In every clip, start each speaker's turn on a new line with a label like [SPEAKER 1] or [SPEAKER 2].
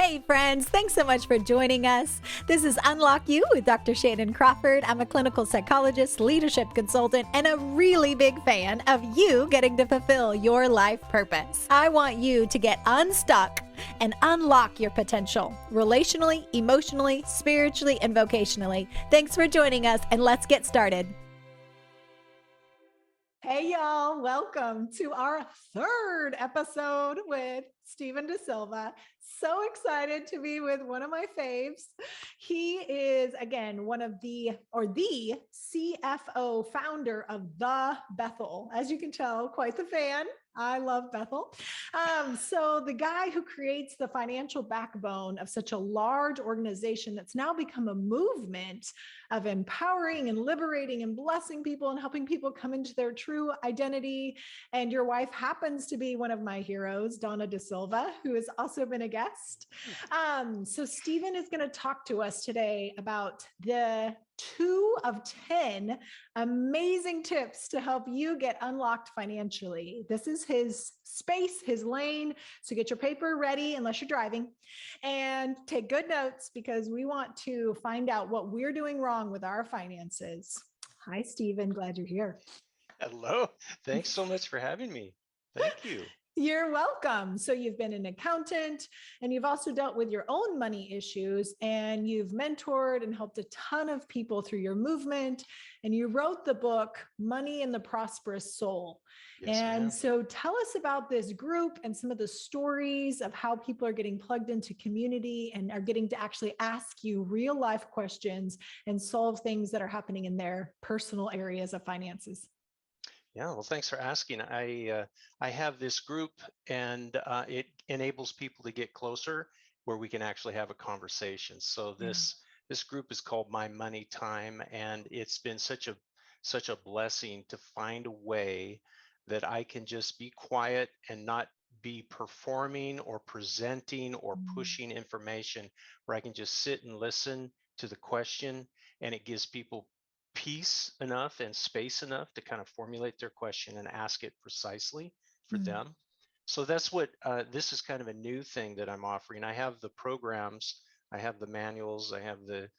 [SPEAKER 1] Hey friends, thanks so much for joining us. This is Unlock You with Dr. Shannan Crawford. I'm a clinical psychologist, leadership consultant, and a really big fan of you getting to fulfill your life purpose. I want you to get unstuck and unlock your potential relationally, emotionally, spiritually, and vocationally. Thanks for joining us, and let's get started. Hey, y'all. Welcome to our third episode with Stephen DeSilva. So excited to be with one of my faves. He is, again, the CFO founder of The Bethel. As you can tell, quite the fan. I love Bethel. So the guy who creates the financial backbone of such a large organization that's now become a movement of empowering and liberating and blessing people and helping people come into their true identity. And your wife happens to be one of my heroes, Donna DeSilva, who has also been a guest. So Stephen is going to talk to us today about the 2 of 10 amazing tips to help you get unlocked financially. This is his space, his lane. So get your paper ready, unless you're driving, and take good notes because we want to find out what we're doing wrong with our finances. Hi, Stephen. Glad you're here.
[SPEAKER 2] Hello. Thanks so much for having me. Thank you.
[SPEAKER 1] You're welcome. So you've been an accountant and you've also dealt with your own money issues, and you've mentored and helped a ton of people through your movement. And you wrote the book, Money and the Prosperous Soul.
[SPEAKER 2] Yes,
[SPEAKER 1] And
[SPEAKER 2] ma'am.
[SPEAKER 1] so tell us about this group and some of the stories of how people are getting plugged into community and are getting to actually ask you real life questions and solve things that are happening in their personal areas of finances.
[SPEAKER 2] Yeah, well, thanks for asking. I have this group, and it enables people to get closer where we can actually have a conversation. So
[SPEAKER 1] Yeah.
[SPEAKER 2] this group is called My Money Time, and it's been such a blessing to find a way that I can just be quiet and not be performing or presenting or pushing information, where I can just sit and listen to the question, and it gives people peace enough and space enough to kind of formulate their question and ask it precisely for
[SPEAKER 1] Mm.
[SPEAKER 2] them. So that's what this is kind of a new thing that I'm offering. I have the programs, I have the manuals, I have the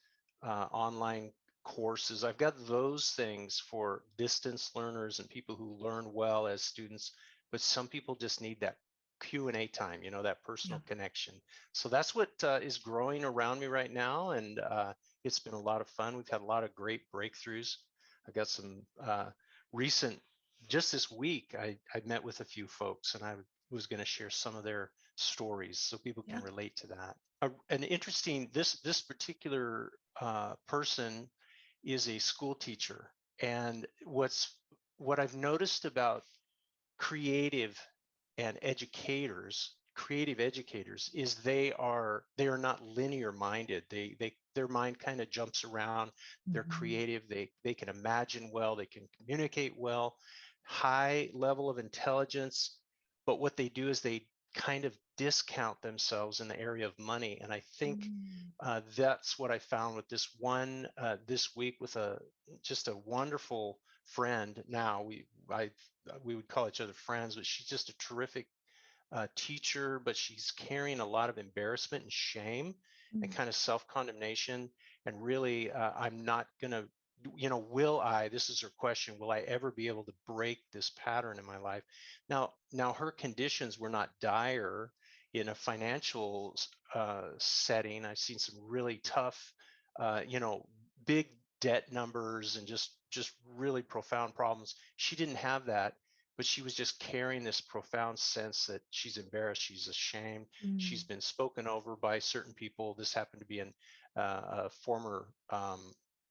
[SPEAKER 2] online courses. I've got those things for distance learners and people who learn well as students, but some people just need that Q&A time, that
[SPEAKER 1] Yeah.
[SPEAKER 2] personal connection. So that's what is growing around me right now, and it's been a lot of fun. We've had a lot of great breakthroughs. I got some recent, just this week, I met with a few folks, and I was going to share some of their stories so people
[SPEAKER 1] Yeah.
[SPEAKER 2] can relate to that. An interesting, this particular person is a school teacher, and what I've noticed about creative and creative educators, is they are not linear minded. Their mind kind of jumps around. They're
[SPEAKER 1] Mhm.
[SPEAKER 2] creative. They can imagine well. They can communicate well. High level of intelligence, but what they do is they kind of discount themselves in the area of money. And I think
[SPEAKER 1] Mm.
[SPEAKER 2] that's what I found with this week with just a wonderful friend. Now we would call each other friends, but she's just a terrific teacher, but she's carrying a lot of embarrassment and shame and
[SPEAKER 1] Mm.
[SPEAKER 2] kind of self-condemnation. And really, I'm not going to, will I, this is her question, will I ever be able to break this pattern in my life? Now her conditions were not dire in a financial setting. I've seen some really tough, big debt numbers and just really profound problems. She didn't have that, but she was just carrying this profound sense that she's embarrassed, she's ashamed, she's
[SPEAKER 1] Mm.
[SPEAKER 2] been spoken over by certain people. This happened to be a former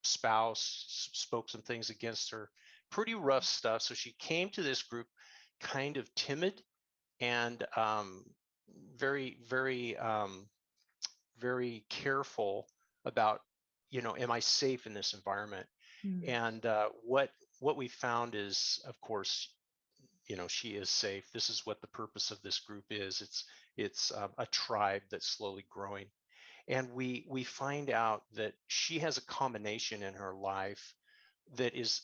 [SPEAKER 2] spouse, spoke some things against her, pretty rough stuff. So she came to this group kind of timid and very, very, very careful about, am I safe in this environment?
[SPEAKER 1] Mm.
[SPEAKER 2] And what we found is, of course, she is safe. This is what the purpose of this group is. It's a tribe that's slowly growing, and we find out that she has a combination in her life that is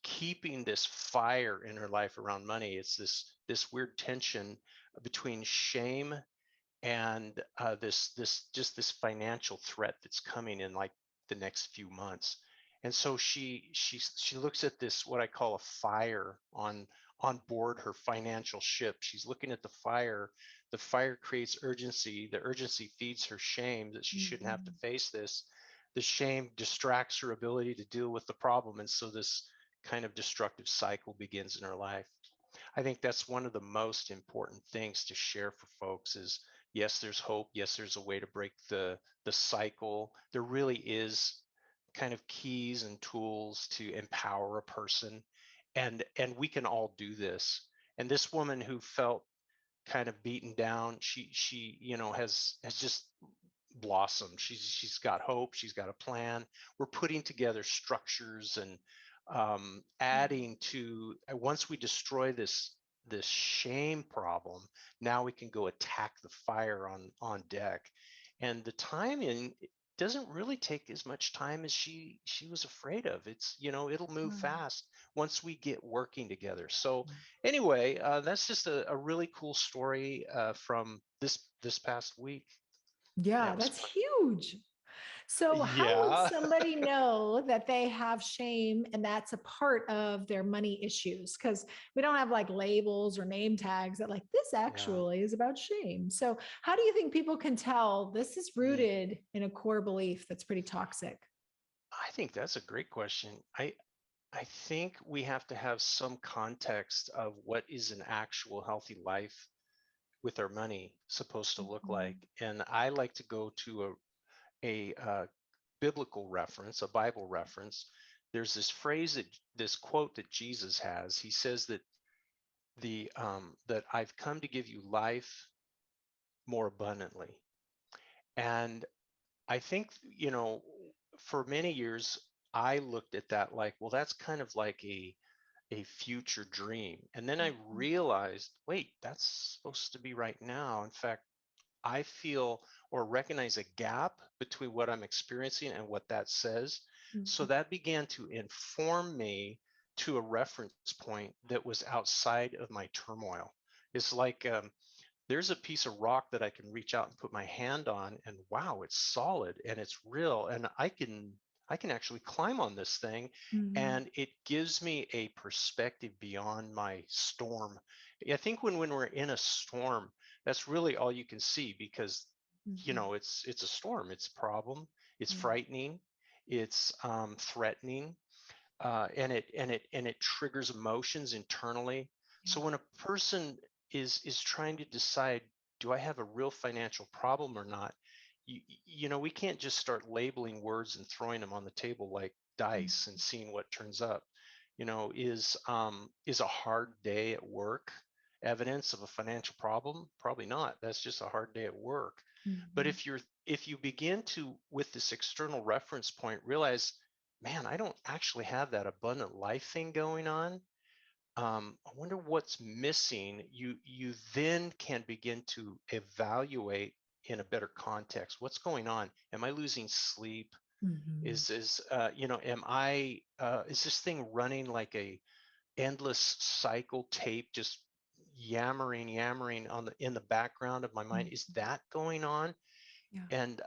[SPEAKER 2] keeping this fire in her life around money. It's this weird tension between shame and this financial threat that's coming in like the next few months. And so she looks at this, what I call a fire on board her financial ship. She's looking at the fire. The fire creates urgency. The urgency feeds her shame that she shouldn't have to
[SPEAKER 1] Mhm.
[SPEAKER 2] face this. The shame distracts her ability to deal with the problem. And so this kind of destructive cycle begins in her life. I think that's one of the most important things to share for folks is yes, there's hope. Yes, there's a way to break the cycle. There really is kind of keys and tools to empower a person. And we can all do this. And this woman who felt kind of beaten down, she has just blossomed. She's got hope. She's got a plan. We're putting together structures and adding to once we destroy this shame problem, now we can go attack the fire on deck. And the timing doesn't really take as much time as she was afraid of. It's it'll move
[SPEAKER 1] Wow.
[SPEAKER 2] fast once we get working together. So anyway, that's just a really cool story from this past week. Yeah,
[SPEAKER 1] Yeah,
[SPEAKER 2] it was
[SPEAKER 1] that's
[SPEAKER 2] fun.
[SPEAKER 1] huge. So, how would
[SPEAKER 2] Yeah.
[SPEAKER 1] somebody know that they have shame and that's a part of their money issues? Because we don't have like labels or name tags that, like, this
[SPEAKER 2] Yeah.
[SPEAKER 1] actually is about shame. So, how do you think people can tell this is
[SPEAKER 2] Mm.
[SPEAKER 1] rooted in a core belief that's pretty toxic?
[SPEAKER 2] I think that's a great question. I think we have to have some context of what is an actual healthy life with our money supposed to look like.
[SPEAKER 1] Mhm.
[SPEAKER 2] And I like to go to a biblical reference, a Bible reference. There's this phrase this quote that Jesus has. He says that that I've come to give you life more abundantly. And I think, for many years, I looked at that like, well, that's kind of like a future dream. And then I realized, wait, that's supposed to be right now. In fact, I feel or recognize a gap between what I'm experiencing and what that says. So
[SPEAKER 1] Mhm.
[SPEAKER 2] that began to inform me to a reference point that was outside of my turmoil. It's like there's a piece of rock that I can reach out and put my hand on, and wow, it's solid and it's real, and I can actually climb on this thing,
[SPEAKER 1] Mhm.
[SPEAKER 2] and it gives me a perspective beyond my storm. I think when we're in a storm, that's really all you can see because
[SPEAKER 1] Mhm.
[SPEAKER 2] it's a storm, it's a problem, it's
[SPEAKER 1] Yeah.
[SPEAKER 2] frightening, it's threatening, and it triggers emotions internally.
[SPEAKER 1] Yeah.
[SPEAKER 2] So when a person is trying to decide, do I have a real financial problem or not? We can't just start labeling words and throwing them on the table like dice and
[SPEAKER 1] Mhm.
[SPEAKER 2] seeing what turns up. Is a hard day at work evidence of a financial problem? Probably not. That's just a hard day at work. But
[SPEAKER 1] Mhm.
[SPEAKER 2] if you begin to, with this external reference point, realize, man, I don't actually have that abundant life thing going on. I wonder what's missing. You then can begin to evaluate in a better context. What's going on? Am I losing sleep?
[SPEAKER 1] Mhm.
[SPEAKER 2] Am I is this thing running like a endless cycle tape, just yammering on in the background of my mind?
[SPEAKER 1] Mhm.
[SPEAKER 2] Is that going on?
[SPEAKER 1] Yeah.
[SPEAKER 2] And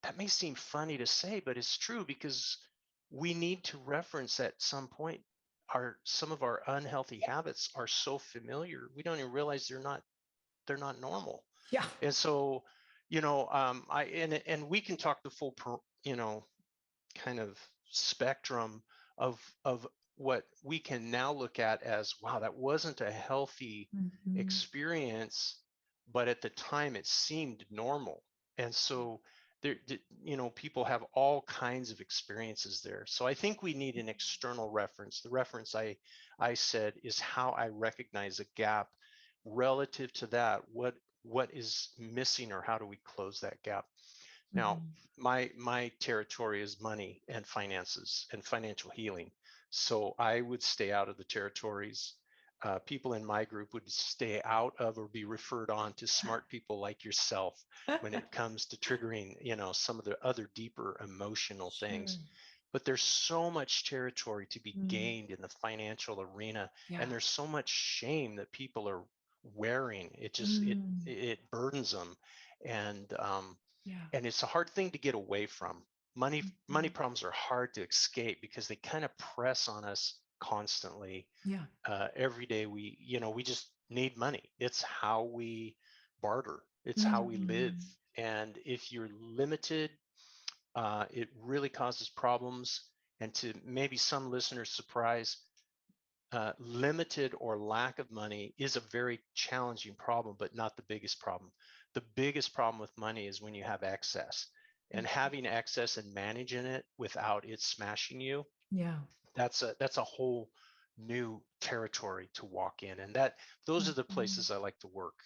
[SPEAKER 2] that may seem funny to say, but it's true because we need to reference at some point some of our unhealthy habits are so familiar we don't even realize they're not normal.
[SPEAKER 1] Yeah.
[SPEAKER 2] And so, I and we can talk the full, kind of spectrum of what we can now look at as, wow, that wasn't a healthy
[SPEAKER 1] Mhm.
[SPEAKER 2] experience, but at the time it seemed normal. And so people have all kinds of experiences there. So I think we need an external reference. The reference I said is how I recognize a gap relative to that. What is missing, or how do we close that gap? Now,
[SPEAKER 1] Mhm.
[SPEAKER 2] my territory is money and finances and financial healing. So I would stay out of the territories. People in my group would stay out of or be referred on to smart people like yourself when it comes to triggering, some of the other deeper emotional
[SPEAKER 1] Sure.
[SPEAKER 2] things. But there's so much territory to be
[SPEAKER 1] Mm.
[SPEAKER 2] gained in the financial arena,
[SPEAKER 1] Yeah.
[SPEAKER 2] and there's so much shame that people are wearing. It just it burdens them, and
[SPEAKER 1] Yeah.
[SPEAKER 2] and it's a hard thing to get away from. Money
[SPEAKER 1] Mhm.
[SPEAKER 2] problems are hard to escape because they kind of press on us constantly.
[SPEAKER 1] Yeah.
[SPEAKER 2] Every day we just need money. It's how we barter. It's how we live.
[SPEAKER 1] Mhm.
[SPEAKER 2] And if you're limited, it really causes problems. And to maybe some listeners' surprise, limited or lack of money is a very challenging problem, but not the biggest problem. The biggest problem with money is when you have excess, and
[SPEAKER 1] Mhm.
[SPEAKER 2] having excess and managing it without it smashing you.
[SPEAKER 1] Yeah.
[SPEAKER 2] That's a whole new territory to walk in, and those are the
[SPEAKER 1] Mhm.
[SPEAKER 2] places I like to work.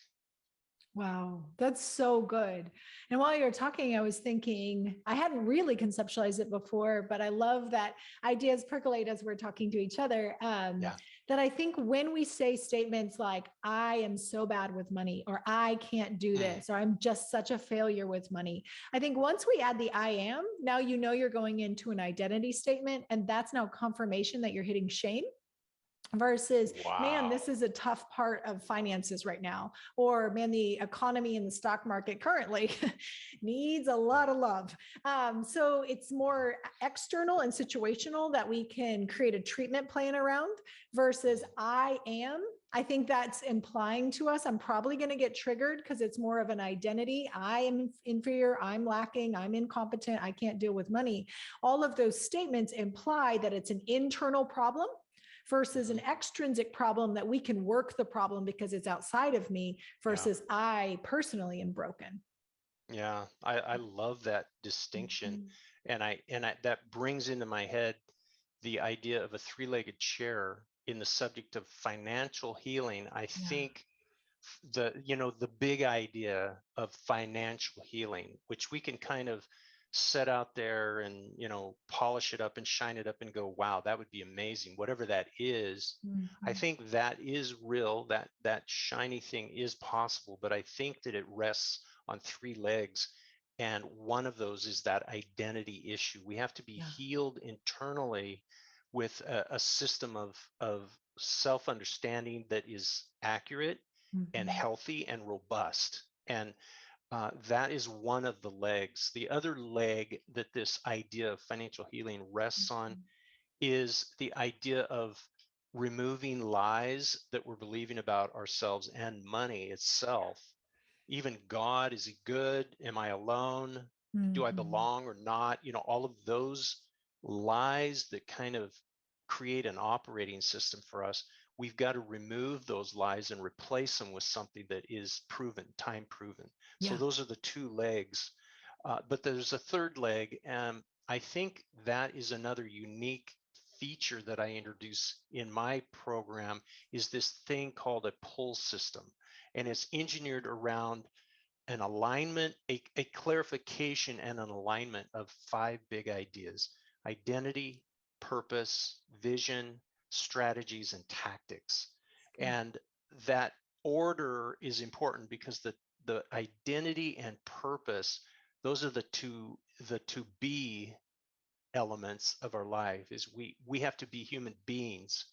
[SPEAKER 1] Wow, that's so good. And while you're talking, I was thinking, I hadn't really conceptualized it before, but I love that ideas percolate as we're talking to each other.
[SPEAKER 2] Yeah.
[SPEAKER 1] That I think when we say statements like, I am so bad with money, or I can't do
[SPEAKER 2] Mm,
[SPEAKER 1] this, or I'm just such a failure with money, I think once we add the I am, now you know you're going into an identity statement, and that's now confirmation that you're hitting shame versus, man,
[SPEAKER 2] wow.
[SPEAKER 1] this is a tough part of finances right now, or man, the economy and the stock market currently needs a
[SPEAKER 2] Yeah.
[SPEAKER 1] lot of love. So it's more external and situational that we can create a treatment plan around versus
[SPEAKER 2] Mm,
[SPEAKER 1] I think that's implying to us I'm probably going to get triggered because it's more of an identity. I am inferior, I'm lacking, I'm incompetent, I can't deal with money. All of those statements imply that it's an internal problem versus an
[SPEAKER 2] mhm.
[SPEAKER 1] extrinsic problem that we can work the problem because it's outside of me
[SPEAKER 2] Yeah.
[SPEAKER 1] versus I personally am broken.
[SPEAKER 2] Yeah. I love that distinction.
[SPEAKER 1] Mhm.
[SPEAKER 2] And I that brings into my head the idea of a three-legged chair in the subject of financial healing. I
[SPEAKER 1] Yeah.
[SPEAKER 2] think the big idea of financial healing, which we can kind of set out there and polish it up and shine it up and go, wow, that would be amazing, whatever that is. I
[SPEAKER 1] Mhm.
[SPEAKER 2] think that is real, that shiny thing is possible, but I think that it rests on three legs, and one of those is that identity issue. We have to be
[SPEAKER 1] Yeah.
[SPEAKER 2] healed internally with a system of self-understanding that is accurate and
[SPEAKER 1] Mhm.
[SPEAKER 2] healthy and robust. And that is one of the legs. The other leg that this idea of financial healing rests on
[SPEAKER 1] Mhm.
[SPEAKER 2] is the idea of removing lies that we're believing about ourselves and money itself. Even God, is he good? Am I alone? Do I
[SPEAKER 1] Mhm.
[SPEAKER 2] belong or not? All of those lies that kind of create an operating system for us. We've got to remove those lies and replace them with something that is proven, time proven. So
[SPEAKER 1] Yeah.
[SPEAKER 2] those are the two legs. But there's a third leg, and I think that is another unique feature that I introduce in my program is this thing called a pull system. And it's engineered around an alignment, a clarification and an alignment of five big ideas: identity, purpose, vision, strategies, and tactics. And that order is important because the identity and purpose, those are the two be elements of our life. Is we have to be human beings.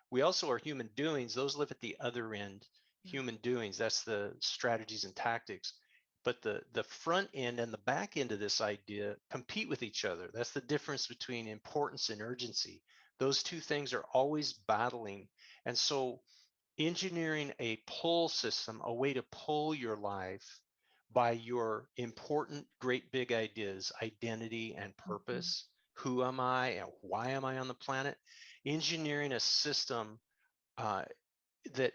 [SPEAKER 2] We also are human doings. Those live at the other end.
[SPEAKER 1] Yeah.
[SPEAKER 2] Human doings, that's the strategies and tactics. But the front end and the back end of this idea compete with each other. That's the difference between importance and urgency. Those two things are always battling. And so engineering a pull system, a way to pull your life by your important, great big ideas, identity and
[SPEAKER 1] Mhm.
[SPEAKER 2] purpose. Who am I and why am I on the planet? Engineering a system uh, that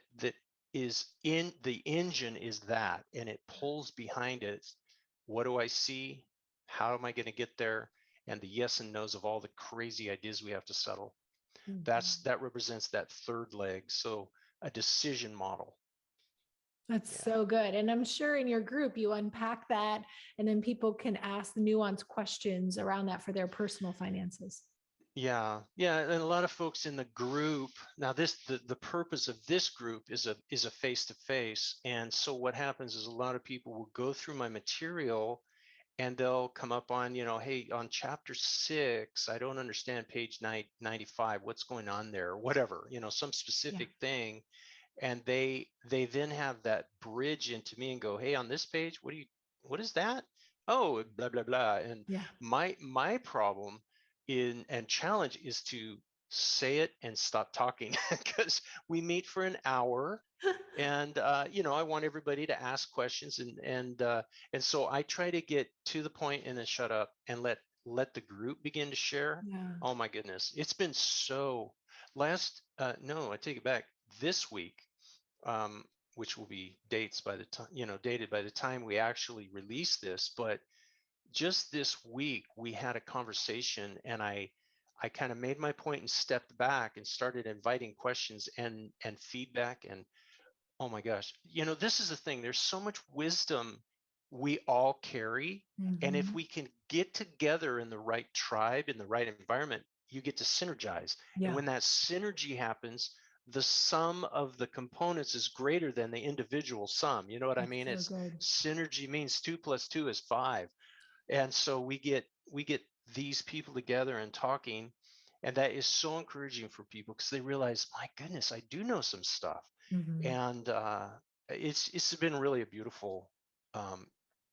[SPEAKER 2] is in the engine is that, and it pulls behind it. What do I see? How am I going to get there? And the yes and no's of all the crazy ideas we have to settle.
[SPEAKER 1] Mhm.
[SPEAKER 2] That represents that third leg. So a decision model.
[SPEAKER 1] That's
[SPEAKER 2] Yeah.
[SPEAKER 1] so good. And I'm sure in your group you unpack that and then people can ask nuanced questions around that for their personal finances.
[SPEAKER 2] Yeah, and a lot of folks in the group. Now, the purpose of this group is a face to face, and so what happens is a lot of people will go through my material, and they'll come up on, hey, on chapter 6, I don't understand page 95. What's going on there? Or whatever, some
[SPEAKER 1] Yeah.
[SPEAKER 2] specific thing, and they then have that bridge into me and go, hey, on this page, what is that? Oh, blah blah blah. And
[SPEAKER 1] Yeah.
[SPEAKER 2] my problem in and challenge is to say it and stop talking because we meet for an hour, and I want everybody to ask questions, and so I try to get to the point and then shut up and let the group begin to share.
[SPEAKER 1] Yeah.
[SPEAKER 2] Oh my goodness, it's been so last no, I take it back. This week, um, which will be dated by the time we actually release this, but just this week we had a conversation, and I kind of made my point and stepped back and started inviting questions and feedback. And oh my gosh, this is the thing. There's so much wisdom we all carry. And if
[SPEAKER 1] Mhm.
[SPEAKER 2] we can get together in the right tribe, in the right environment, you get to synergize. And
[SPEAKER 1] Yeah.
[SPEAKER 2] when that synergy happens, the sum of the components is greater than the individual sum. You know what I
[SPEAKER 1] That's
[SPEAKER 2] mean?
[SPEAKER 1] so
[SPEAKER 2] It's
[SPEAKER 1] good.
[SPEAKER 2] synergy means 2 + 2 is 5. And so we get these people together and talking, and that is so encouraging for people because they realize, my goodness, I do know some stuff.
[SPEAKER 1] Mhm.
[SPEAKER 2] And it's been really a beautiful um,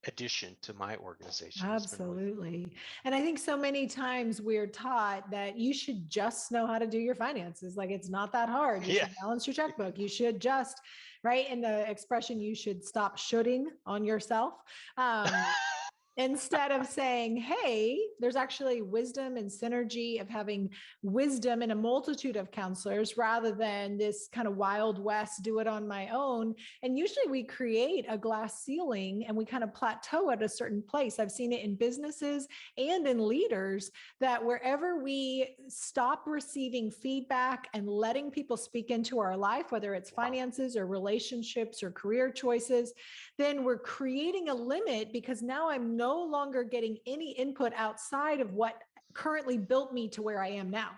[SPEAKER 2] addition to my organization. It's been really fun.
[SPEAKER 1] Absolutely. And I think so many times we're taught that you should just know how to do your finances. Like it's not that hard. You
[SPEAKER 2] Yeah.
[SPEAKER 1] should balance your checkbook. You should just, right? And the expression, you should stop shoulding on yourself. Um, Instead of saying, hey, there's actually wisdom and synergy of having wisdom in a multitude of counselors rather than this kind of wild west, do it on my own. And usually we create a glass ceiling and we kind of plateau at a certain place. I've seen it in businesses and in leaders that wherever we stop receiving feedback and letting people speak into our life, whether it's
[SPEAKER 2] Wow.
[SPEAKER 1] finances or relationships or career choices, then we're creating a limit because now I'm no longer getting any input outside of what currently built me to where I am now,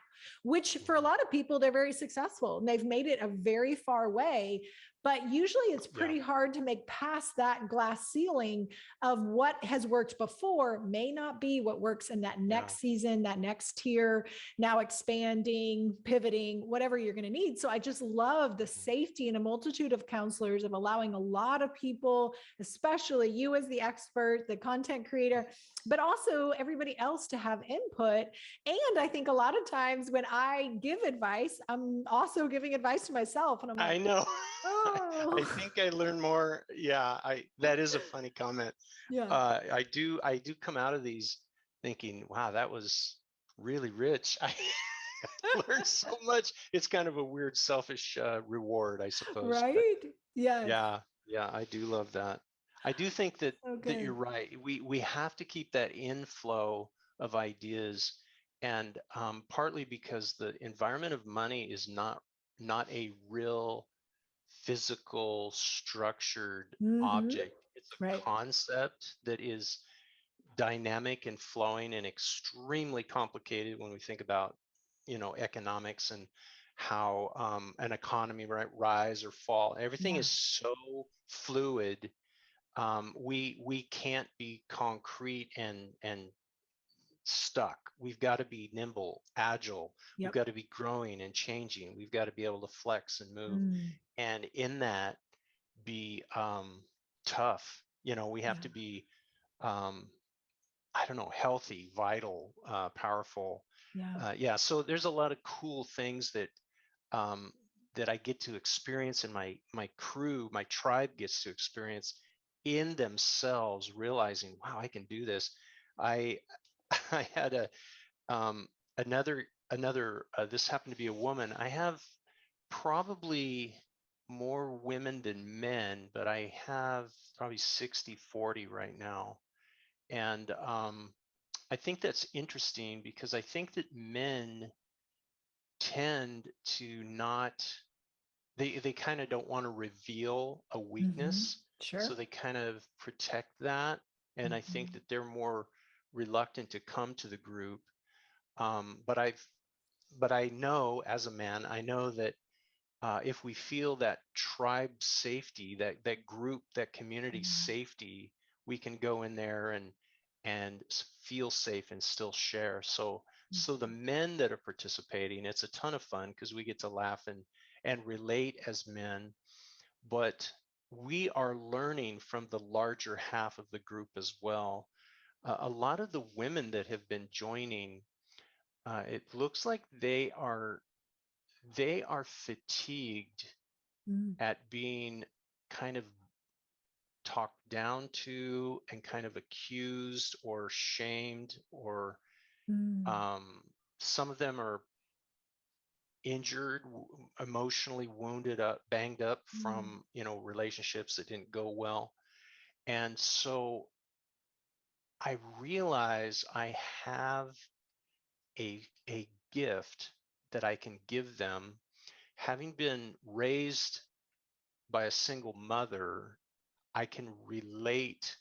[SPEAKER 1] which for a
[SPEAKER 2] Mhm.
[SPEAKER 1] lot of people, they're very successful and they've made it a very far way. But usually it's
[SPEAKER 2] Yeah.
[SPEAKER 1] pretty hard to make past that glass ceiling of what has worked before may not be what works in that
[SPEAKER 2] Yeah.
[SPEAKER 1] next season, that next tier, now expanding, pivoting, whatever you're going to need. So I just love the
[SPEAKER 2] Mhm.
[SPEAKER 1] safety in a multitude of counselors of allowing a lot of people, especially you as the expert, the content creator, but also everybody else to have input. And I think a lot of times when I give advice, I'm also giving advice to myself. And I'm
[SPEAKER 2] I
[SPEAKER 1] like,
[SPEAKER 2] know. I
[SPEAKER 1] oh,
[SPEAKER 2] think I learned more. Yeah, I that is a funny comment.
[SPEAKER 1] yeah,
[SPEAKER 2] I do come out of these thinking, wow, that was really rich. I learned so much. It's kind of a weird selfish reward, I suppose. But
[SPEAKER 1] right. Yes.
[SPEAKER 2] yeah, yeah, I do love that. I do think that
[SPEAKER 1] So
[SPEAKER 2] that you're
[SPEAKER 1] good.
[SPEAKER 2] right. We have to keep that inflow of ideas, and partly because the environment of money is not a real physical structured
[SPEAKER 1] Mm-hmm.
[SPEAKER 2] object. It's a
[SPEAKER 1] Right.
[SPEAKER 2] concept that is dynamic and flowing and extremely complicated when we think about economics and how an economy might rise or fall. Everything
[SPEAKER 1] Yeah.
[SPEAKER 2] is so fluid. We can't be concrete and stuck. We've got to be nimble, agile. We've
[SPEAKER 1] Yep.
[SPEAKER 2] got to be growing and changing. We've got to be able to flex and move,
[SPEAKER 1] Mm,
[SPEAKER 2] and in that be tough. We have
[SPEAKER 1] yeah.
[SPEAKER 2] to be um, I don't know, healthy, vital, powerful.
[SPEAKER 1] Yeah.
[SPEAKER 2] Yeah, so there's a lot of cool things um, that I get to experience, and my crew, my tribe gets to experience in themselves, realizing, wow, I can do this. I I had um, another. This happened to be a woman. I have probably more women than men, but I have probably 60-40 right now. And I think that's interesting because I think that men tend to not, they kind of don't want to reveal a
[SPEAKER 1] Mm-hmm.
[SPEAKER 2] weakness. So
[SPEAKER 1] Sure.
[SPEAKER 2] they kind of protect that. And I think
[SPEAKER 1] Mm-hmm.
[SPEAKER 2] that they're more reluctant to come to the group. But I know, as a man, I know that if we feel that tribe safety, that group, that community
[SPEAKER 1] Yeah.
[SPEAKER 2] safety, we can go in there and feel safe and still share. So the men that are participating, it's a ton of fun because we get to laugh and relate as men. but we are learning from the larger half of the group as well. A lot of the women that have been joining, it looks like they are fatigued at being kind of talked down to and kind of accused or shamed, or some of them are injured, emotionally wounded up, banged up from, relationships that didn't go well. And so I realize I have a gift that I can give them. Having been raised by a single mother, I can relate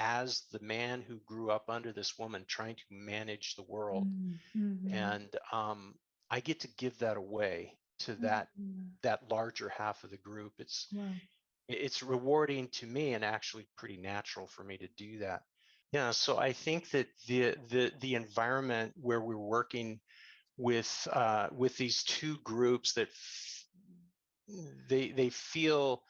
[SPEAKER 2] as the man who grew up under this woman trying to manage the world. And I get to give that away to that larger half of the group. It's rewarding to me, and actually pretty natural for me to do that. Yeah, so I think that the environment where we're working with these two groups that they feel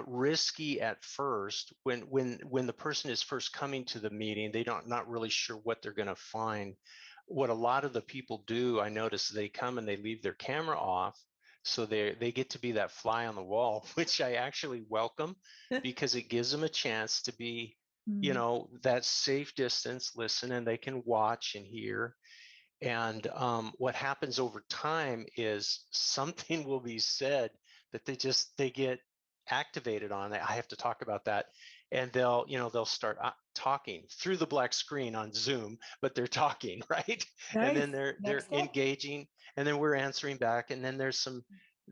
[SPEAKER 2] risky at first. When the person is first coming to the meeting, they don't not really sure what they're going to find. What a lot of the people do, I notice, they come and they leave their camera off, so they get to be that fly on the wall, which I actually welcome, because it gives them a chance to be, that safe distance, listen, and they can watch and hear. And what happens over time is something will be said that they get activated on. I have to talk about that, and they'll start talking through the black screen on Zoom, but they're talking, right?
[SPEAKER 1] Nice.
[SPEAKER 2] And then they're engaging, and then we're answering back, and then there's some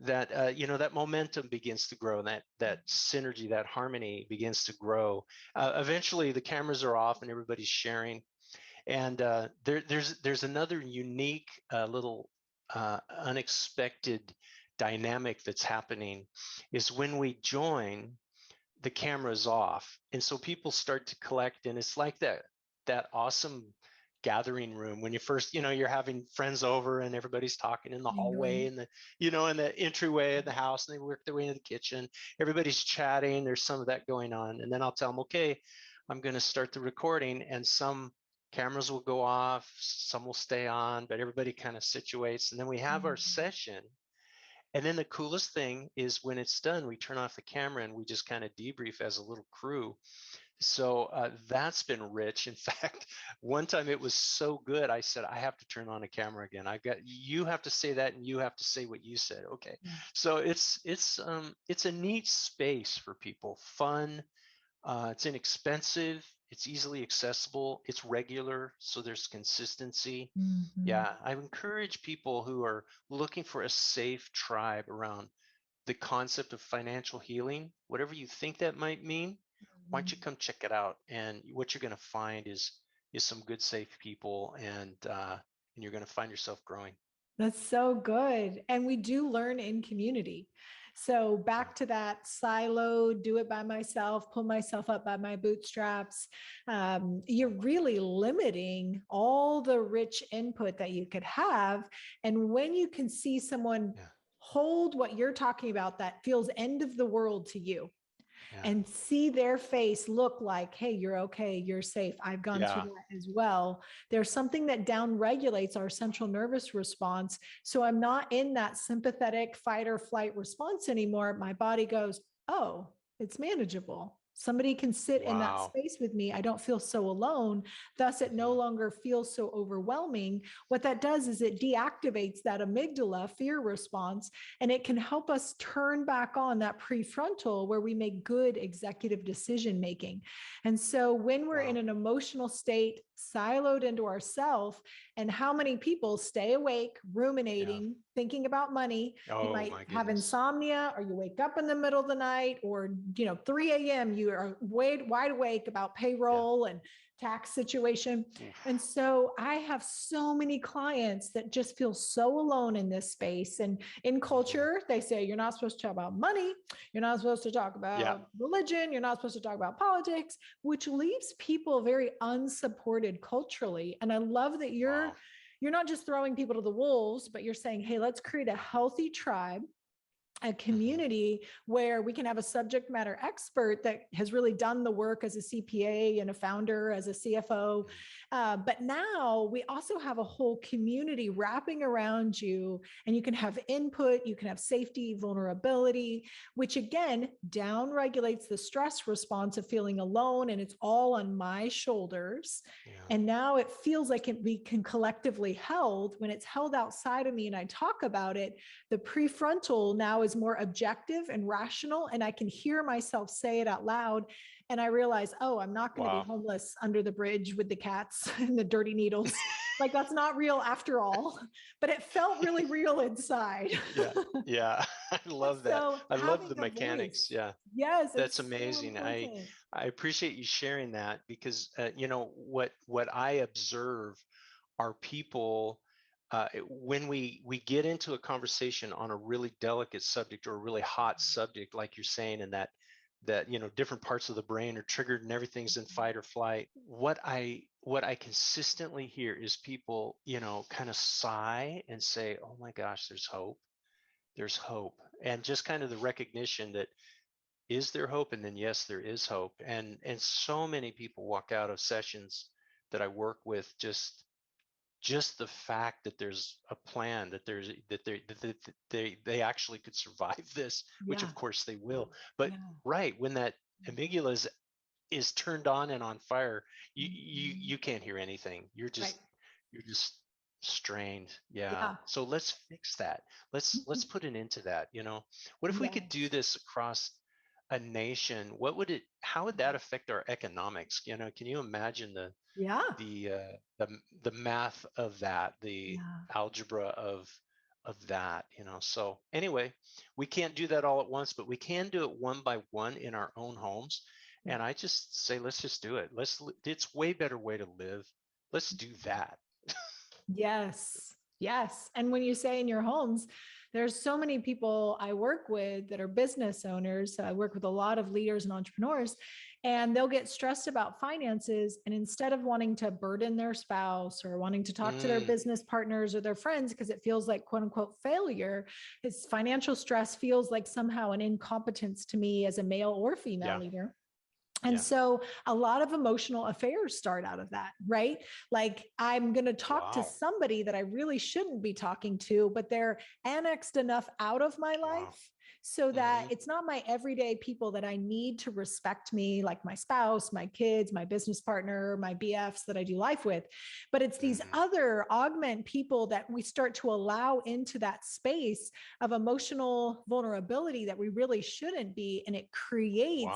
[SPEAKER 2] that that momentum begins to grow, and that synergy, that harmony begins to grow. Eventually, the cameras are off and everybody's sharing. And there's another unique little unexpected dynamic that's happening, is when we join, the camera's off, and so people start to collect, and it's like that awesome gathering room when you first, you're having friends over and everybody's talking in the hallway and in the entryway of the house, and they work their way into the kitchen. Everybody's chatting. There's some of that going on, and then I'll tell them, okay, I'm going to start the recording, and some cameras will go off, some will stay on, but everybody kind of situates, and then we have our session. And then the coolest thing is when it's done, we turn off the camera and we just kind of debrief as a little crew. So that's been rich. In fact, one time it was so good, I said, I have to turn on a camera again. You have to say that, and you have to say what you said. Okay. So it's a neat space for people. Fun. It's inexpensive. It's easily accessible. It's regular, so there's consistency. Yeah, I encourage people who are looking for a safe tribe around the concept of financial healing, whatever you think that might mean. Why don't you come check it out? And what you're going to find is some good, safe people, and you're going to find yourself growing.
[SPEAKER 1] That's so good. And we do learn in community. So back to that silo, do it by myself, pull myself up by my bootstraps. You're really limiting all the rich input that you could have. And when you can see someone hold what you're talking about, that feels end of the world to you, and see their face look like, hey, you're okay, you're safe, I've gone through that as well. There's something that down regulates our central nervous response. So I'm not in that sympathetic fight or flight response anymore. My body goes, oh, it's manageable. Somebody can sit in that space with me. I don't feel so alone. Thus, it no longer feels so overwhelming. What that does is it deactivates that amygdala fear response, and it can help us turn back on that prefrontal where we make good executive decision making. And so when we're in an emotional state, siloed into ourself, and how many people stay awake, ruminating, thinking about money. You might have insomnia, or you wake up in the middle of the night, or 3 a.m. you are wide awake about payroll and tax situation. And so I have so many clients that just feel so alone in this space. And in culture, they say, you're not supposed to talk about money. You're not supposed to talk about religion. You're not supposed to talk about politics, which leaves people very unsupported culturally. And I love that you're not just throwing people to the wolves, but you're saying, hey, let's create a healthy tribe a community where we can have a subject matter expert that has really done the work as a CPA and a founder, as a CFO. But now we also have a whole community wrapping around you, and you can have input, you can have safety, vulnerability, which again, down regulates the stress response of feeling alone. And it's all on my shoulders. And now it feels like we can collectively held. When it's held outside of me and I talk about it, the prefrontal now is more objective and rational, and I can hear myself say it out loud. And I realize, oh, I'm not going to be homeless under the bridge with the cats and the dirty needles. Like, that's not real after all, but it felt really real inside.
[SPEAKER 2] Yeah. I love that.
[SPEAKER 1] So
[SPEAKER 2] I love the mechanics.
[SPEAKER 1] voice,
[SPEAKER 2] Yeah.
[SPEAKER 1] yes,
[SPEAKER 2] That's amazing.
[SPEAKER 1] So
[SPEAKER 2] I appreciate you sharing that, because you know what I observe are people when we get into a conversation on a really delicate subject or a really hot subject, like you're saying, and that you know, different parts of the brain are triggered and everything's in fight or flight. What I consistently hear is people, you know, kind of sigh and say, oh my gosh, there's hope. There's hope. And just kind of the recognition that, is there hope? And then yes, there is hope. And so many people walk out of sessions that I work with, just the fact that there's a plan, that they actually could survive this, which of course they will. But right when that amygdala is turned on and on fire, you can't hear anything. You're just strained. So let's fix that. Let's put an end to that. You know, what if we could do this across a nation? How would that affect our economics? You know, can you imagine the math of that, the algebra of that, you know? So anyway, we can't do that all at once, but we can do it one by one in our own homes. And I just say, let's just do it. It's way better way to live. Let's do that.
[SPEAKER 1] Yes. And when you say in your homes, there's so many people I work with that are business owners. I work with a lot of leaders and entrepreneurs, and they'll get stressed about finances. And instead of wanting to burden their spouse or wanting to talk to their business partners or their friends, because it feels like quote unquote failure, it's financial stress feels like somehow an incompetence to me as a male or female leader. And so a lot of emotional affairs start out of that, right? Like, I'm going to talk to somebody that I really shouldn't be talking to, but they're annexed enough out of my life so that it's not my everyday people that I need to respect me, like my spouse, my kids, my business partner, my BFs that I do life with. But it's these other augment people that we start to allow into that space of emotional vulnerability that we really shouldn't be. And it creates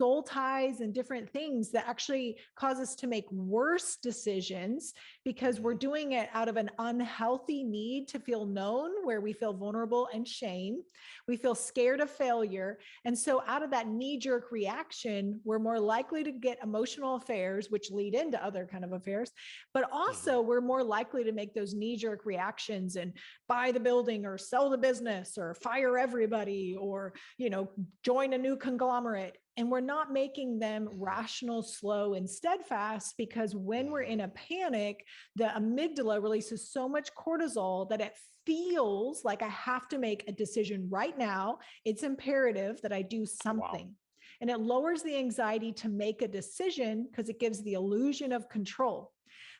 [SPEAKER 1] soul ties and different things that actually cause us to make worse decisions because we're doing it out of an unhealthy need to feel known, where we feel vulnerable and shame. We feel scared of failure. And so out of that knee-jerk reaction, we're more likely to get emotional affairs, which lead into other kind of affairs, but also we're more likely to make those knee-jerk reactions and buy the building or sell the business or fire everybody or, you know, join a new conglomerate. And we're not making them rational, slow, and steadfast, because when we're in a panic, the amygdala releases so much cortisol that it feels like I have to make a decision right now. It's imperative that I do something. And it lowers the anxiety to make a decision because it gives the illusion of control.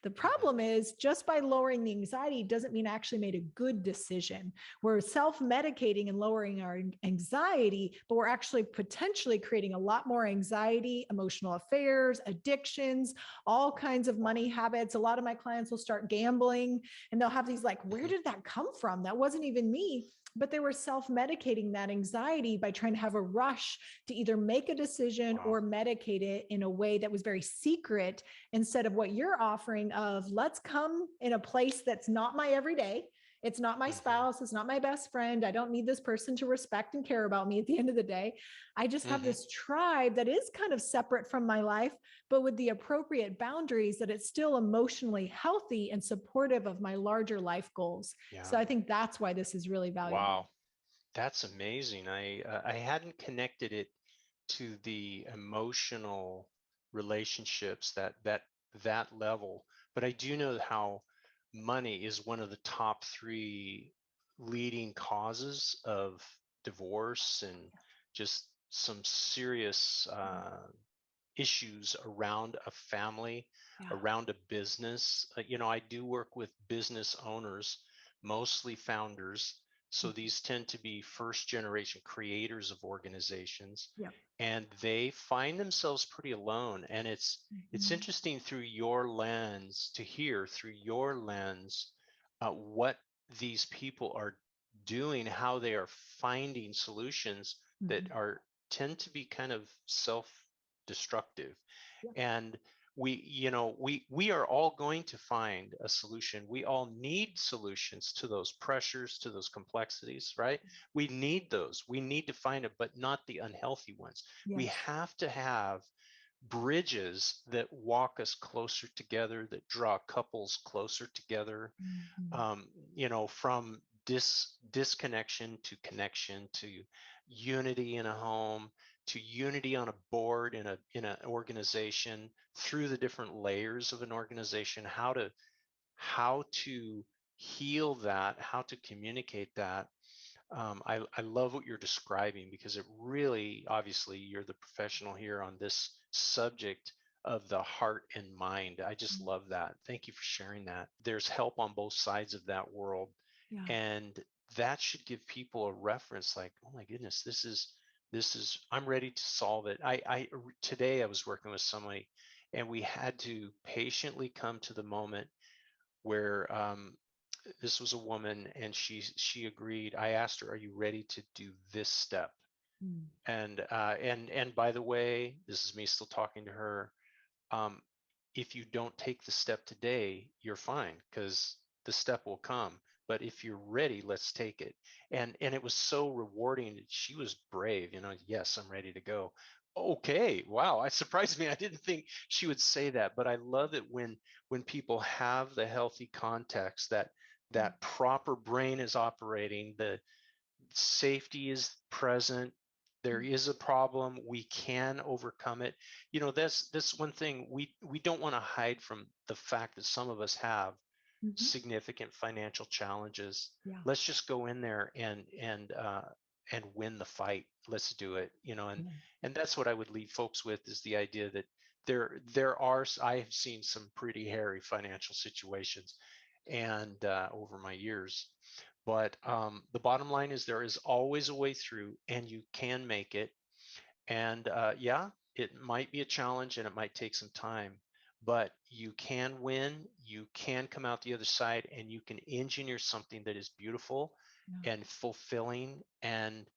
[SPEAKER 1] The problem is, just by lowering the anxiety doesn't mean I actually made a good decision. We're self-medicating and lowering our anxiety, but we're actually potentially creating a lot more anxiety, emotional affairs, addictions, all kinds of money habits. A lot of my clients will start gambling and they'll have these like, where did that come from? That wasn't even me. But they were self-medicating that anxiety by trying to have a rush to either make a decision or medicate it in a way that was very secret, instead of what you're offering of, let's come in a place that's not my everyday. It's not my spouse. It's not my best friend. I don't need this person to respect and care about me at the end of the day. I just have this tribe that is kind of separate from my life, but with the appropriate boundaries that it's still emotionally healthy and supportive of my larger life goals. So I think that's why this is really valuable.
[SPEAKER 2] Wow. That's amazing. I hadn't connected it to the emotional relationships that level, but I do know how money is one of the top 3 leading causes of divorce and just some serious issues around a family,
[SPEAKER 1] Yeah.
[SPEAKER 2] around a business. I do work with business owners, mostly founders. So these tend to be first generation creators of organizations,
[SPEAKER 1] Yep.
[SPEAKER 2] and they find themselves pretty alone. And it's interesting through your lens to hear through your lens what these people are doing, how they are finding solutions that are tend to be kind of self-destructive.
[SPEAKER 1] Yeah.
[SPEAKER 2] And we are all going to find a solution. We all need solutions to those pressures, to those complexities, right? We need those. We need to find it, but not the unhealthy ones. We
[SPEAKER 1] Yes.
[SPEAKER 2] have to have bridges that walk us closer together, that draw couples closer together, from disconnection to connection, to unity in a home, to unity on a board in an organization, through the different layers of an organization, how to heal that, how to communicate that. I love what you're describing, because it really, obviously, you're the professional here on this subject of the heart and mind. I just love that. Thank you for sharing that. There's help on both sides of that world.
[SPEAKER 1] Yeah.
[SPEAKER 2] And that should give people a reference like, oh my goodness, I'm ready to solve it. Today I was working with somebody, and we had to patiently come to the moment where this was a woman, and she agreed. I asked her, "Are you ready to do this step?" And by the way, this is me still talking to her. Um, if you don't take the step today, you're fine, because the step will come. But if you're ready, let's take it. And it was so rewarding. She was brave. Yes, I'm ready to go. Okay, wow, it surprised me. I didn't think she would say that, but I love it when people have the healthy context, that proper brain is operating, the safety is present. There is a problem. We can overcome it. That's one thing we don't want to hide from, the fact that some of us have significant financial challenges.
[SPEAKER 1] Yeah.
[SPEAKER 2] Let's just go in there and win the fight. Let's do it. And that's what I would leave folks with, is the idea that I have seen some pretty hairy financial situations, and over my years. But the bottom line is, there is always a way through, and you can make it. And yeah, it might be a challenge, and it might take some time, but you can win. You can come out the other side, and you can engineer something that is beautiful and fulfilling and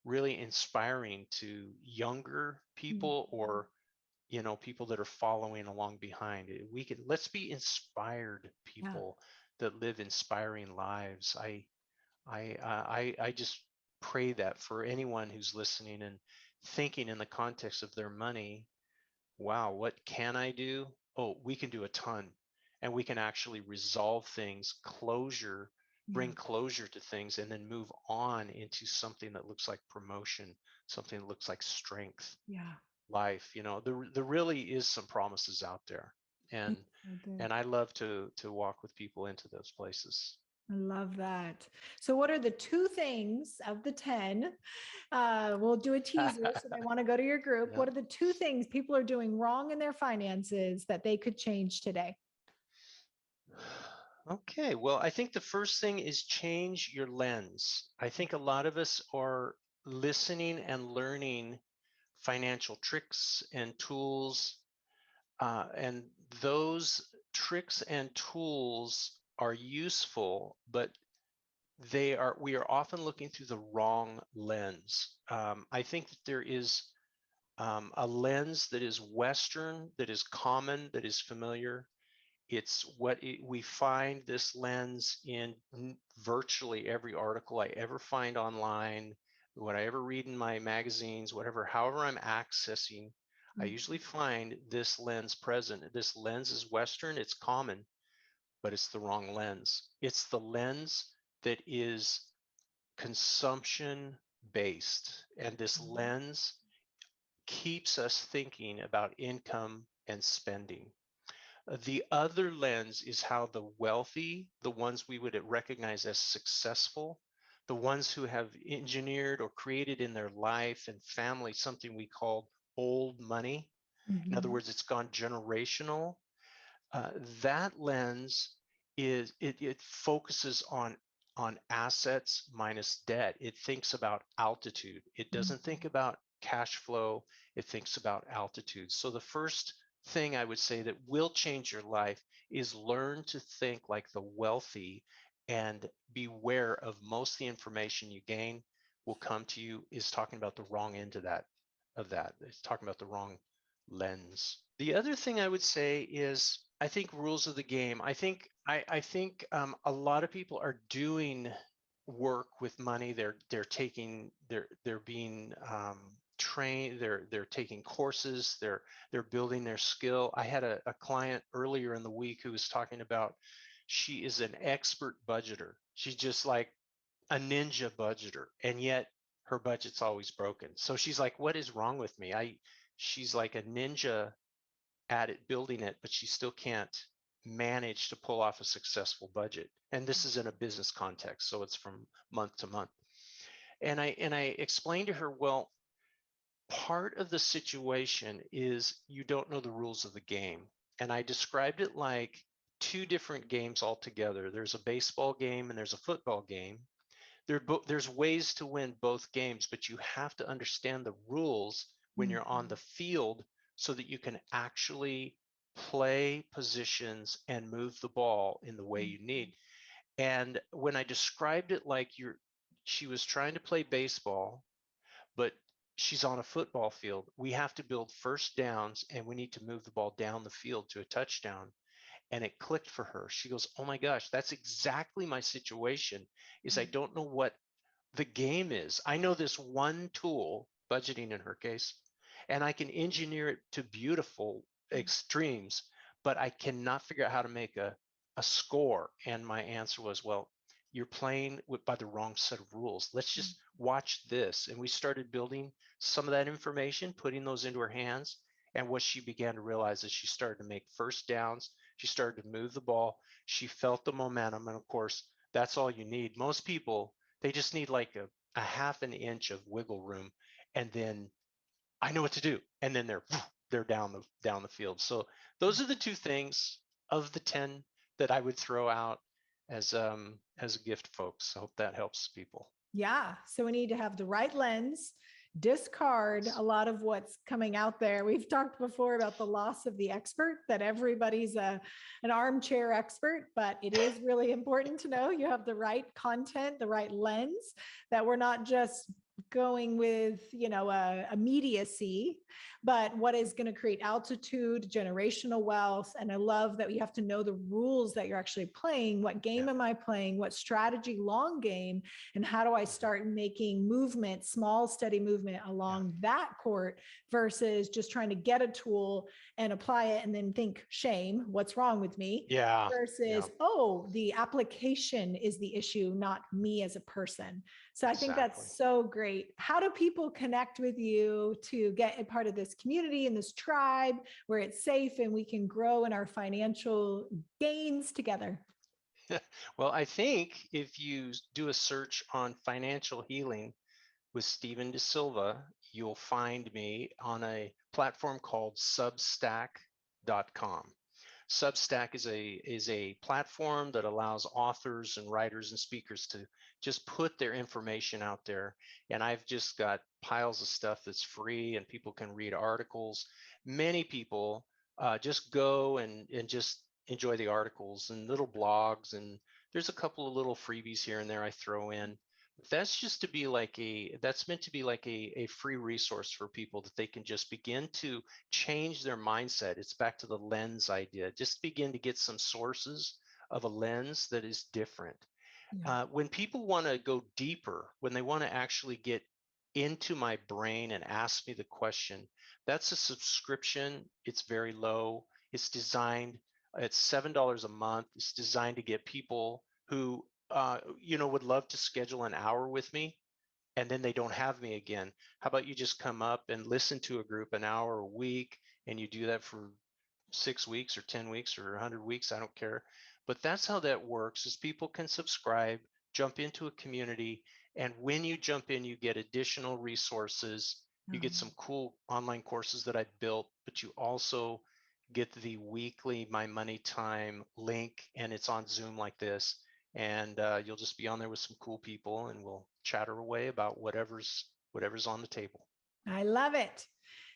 [SPEAKER 2] really inspiring to younger people, or people that are following along behind it. Let's be inspired
[SPEAKER 1] Yeah.
[SPEAKER 2] people that live inspiring lives. I just pray that for anyone who's listening and thinking in the context of their money. Wow, what can I do? Oh, we can do a ton, and we can actually resolve things, bring closure to things, and then move on into something that looks like promotion, something that looks like strength,
[SPEAKER 1] Yeah.
[SPEAKER 2] life. There really is some promises out there, and
[SPEAKER 1] It's so good.
[SPEAKER 2] and I love to walk with people into those places.
[SPEAKER 1] I love that. So, what are the two things of the 10? We'll do a teaser so they want to go to your group.
[SPEAKER 2] Yeah.
[SPEAKER 1] What are the two things people are doing wrong in their finances that they could change today?
[SPEAKER 2] Okay, well, I think the first thing is change your lens. I think a lot of us are listening and learning financial tricks and tools, and those tricks and tools are useful, but we are often looking through the wrong lens. I think that there is a lens that is Western, that is common, that is familiar. We find this lens in virtually every article I ever find online, what I ever read in my magazines, however I'm accessing, I usually find this lens present. This lens is Western, it's common, but it's the wrong lens. It's the lens that is consumption based. And this lens keeps us thinking about income and spending. The other lens is how the wealthy, the ones we would recognize as successful, the ones who have engineered or created in their life and family something we call old money. In other words, it's gone generational. That lens it focuses on assets minus debt. It thinks about altitude. It doesn't think about cash flow. It thinks about altitude. So the first thing I would say that will change your life is learn to think like the wealthy and beware of most of the information you gain will come to you is talking about the wrong end of that. It's talking about the wrong lens. The other thing I would say is I think rules of the game. I think a lot of people are doing work with money. They're being trained. They're taking courses. They're building their skill. I had a client earlier in the week who was talking about she is an expert budgeter. She's just like a ninja budgeter, and yet her budget's always broken. So she's like, "What is wrong with me?" She's like a ninja at it, building it, but she still can't manage to pull off a successful budget. And this is in a business context, so it's from month to month. And I explained to her, well, part of the situation is you don't know the rules of the game. And I described it like two different games altogether. There's a baseball game and there's a football game. There's ways to win both games, but you have to understand the rules when you're on the field so that you can actually play positions and move the ball in the way you need. And when I described it like she was trying to play baseball, but she's on a football field. We have to build first downs and we need to move the ball down the field to a touchdown. And it clicked for her. She goes, "Oh my gosh, that's exactly my situation is I don't know what the game is. I know this one tool, budgeting in her case, and I can engineer it to beautiful extremes, but I cannot figure out how to make a score." And my answer was, well, you're playing by the wrong set of rules. Let's just watch this. And we started building some of that information, putting those into her hands. And what she began to realize is she started to make first downs. She started to move the ball. She felt the momentum. And of course, that's all you need. Most people, they just need like a half an inch of wiggle room, and then I know what to do. And then they're down the field. So those are the two things of the 10 that I would throw out as a gift, folks. I hope that helps people.
[SPEAKER 1] Yeah. So we need to have the right lens, discard a lot of what's coming out there. We've talked before about the loss of the expert, that everybody's an armchair expert, but it is really important to know you have the right content, the right lens, that we're not just going with, a immediacy, but what is going to create altitude, generational wealth. And I love that you have to know the rules that you're actually playing. What game am I playing? What strategy, long game? And how do I start making movement, small, steady movement along that court versus just trying to get a tool and apply it and then think, shame, what's wrong with me? Versus, oh, the application is the issue, not me as a person. So I think that's so great. How do people connect with you to get a part of this community and this tribe where it's safe and we can grow in our financial gains together?
[SPEAKER 2] Well, I think if you do a search on financial healing with Stephen DeSilva, you'll find me on a platform called Substack.com. Substack is a platform that allows authors and writers and speakers to just put their information out there. And I've just got piles of stuff that's free and people can read articles. Many people just go and just enjoy the articles and little blogs. And there's a couple of little freebies here and there I throw in. That's just to be like that's meant to be like a free resource for people that they can just begin to change their mindset. It's back to the lens idea. Just begin to get some sources of a lens that is different. When people want to go deeper, when they want to actually get into my brain and ask me the question, that's a subscription. It's very low. It's $7 a month. It's designed to get people who would love to schedule an hour with me, and then they don't have me again. How about you just come up and listen to a group an hour a week, and you do that for 6 weeks or 10 weeks or 100 weeks, I don't care. But that's how that works, is people can subscribe, jump into a community. And when you jump in, you get additional resources. You get some cool online courses that I've built, but you also get the weekly My Money Time link, and it's on Zoom like this. And you'll just be on there with some cool people, and we'll chatter away about whatever's on the table.
[SPEAKER 1] I love it.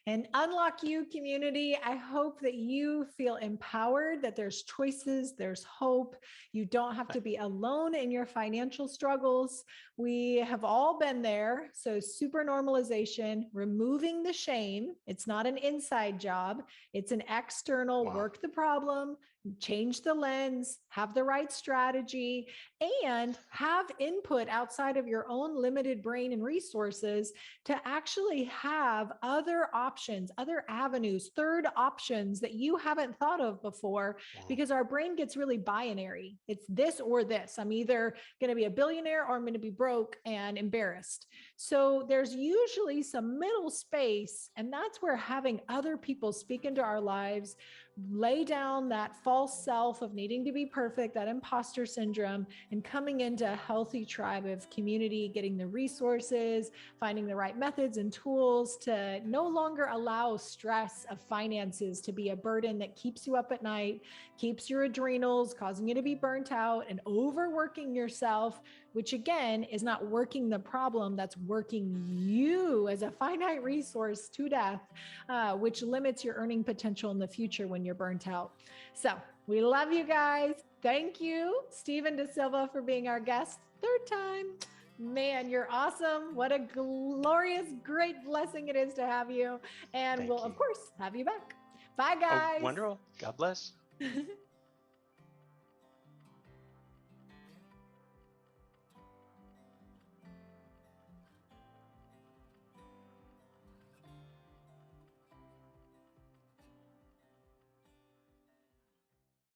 [SPEAKER 1] And Unlock You community, I hope that you feel empowered, that there's choices, there's hope. You don't have to be alone in your financial struggles. We have all been there. So super normalization, removing the shame. It's not an inside job. It's an external work the problem, change the lens, have the right strategy, and have input outside of your own limited brain and resources to actually have other options, other avenues, third options that you haven't thought of before, because our brain gets really binary. It's this or this. I'm either going to be a billionaire or I'm going to be broke and embarrassed. So there's usually some middle space, and that's where having other people speak into our lives, lay down that false self of needing to be perfect, that imposter syndrome, and coming into a healthy tribe of community, getting the resources, finding the right methods and tools to no longer allow stress of finances to be a burden that keeps you up at night, keeps your adrenals, causing you to be burnt out and overworking yourself, which again is not working the problem, that's working you as a finite resource to death, which limits your earning potential in the future when you're burnt out. So we love you guys. Thank you, Stephen DeSilva, for being our guest. Third time. Man, you're awesome. What a glorious, great blessing it is to have you. And we'll, of course, have you back. Bye, guys.
[SPEAKER 2] Oh, wonderful. God bless.